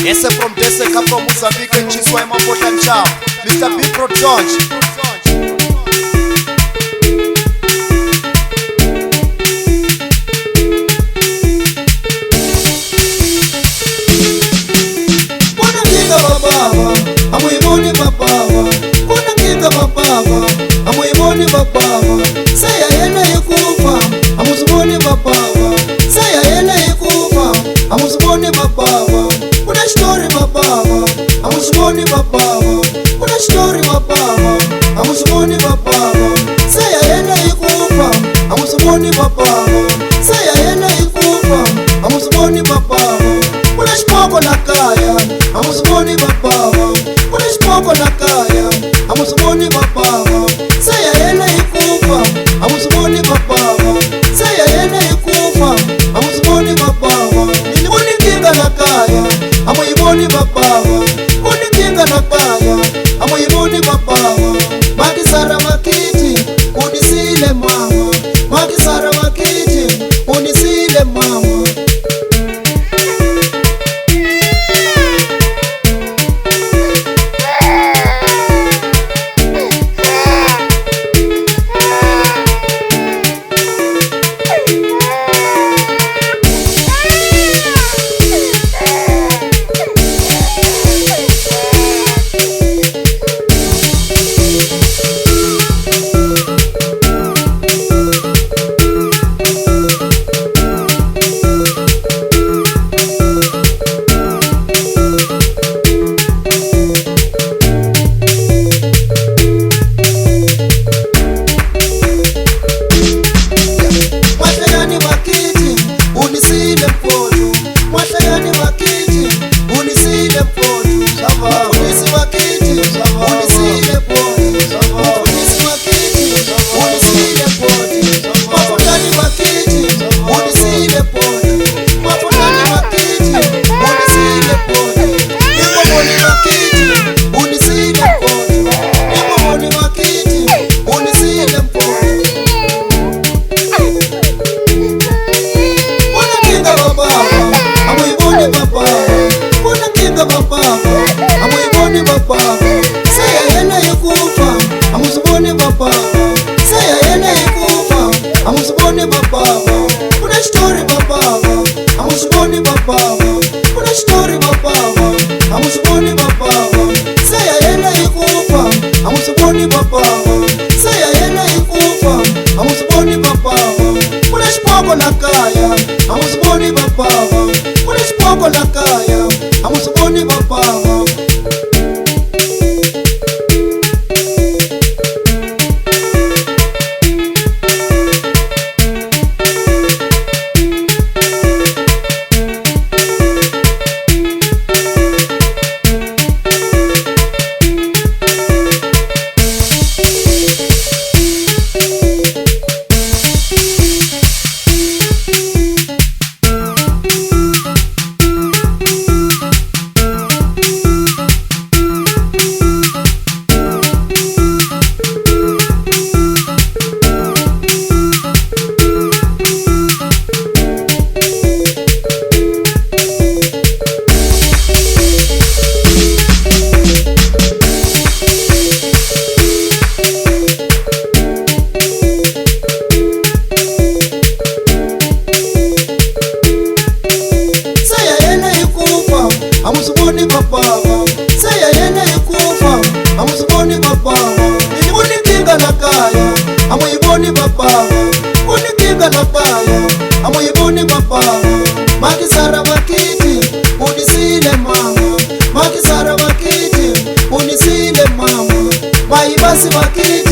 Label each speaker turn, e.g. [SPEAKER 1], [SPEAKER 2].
[SPEAKER 1] Esse from desse cá from Mozambique, Chistmas uma potential. Mr. B Protons.
[SPEAKER 2] Amuimoni babawa, kuna kinga babawa. Amuimoni babawa, saya yena yekufa. Amusuboni babawa, saya yena yekufa. Amusuboni babawa, kuna story babawa. Amusuboni babawa, kuna story babawa. Amusuboni babawa, saya yena yekufa. Amusuboni babawa, saya yena yekufa. Amusuboni babawa, kuna shpoko na kaya. Amusuboni babawa, kuna shpoko na kaya. Amusuboni babawa, saya yena yekufa. Amusuboni babawa, saya yena yekufa. Amusuboni babawa, niliboni kinga na kaya. Amuiboni babawa, kuni kinga na kaya. Amuiboni babawa, makisara makiti unisile mama. Makisara makiti unisile mama. Amusuboni babawa, saya yena yekufa. Amusuboni babawa, niliboni kinga na kaya. Amuiboni babawa, kuni kinga na kaya. Amuiboni babawa, makisara makiti unisile mama. Makisara makiti unisile mama. Maibasi makiti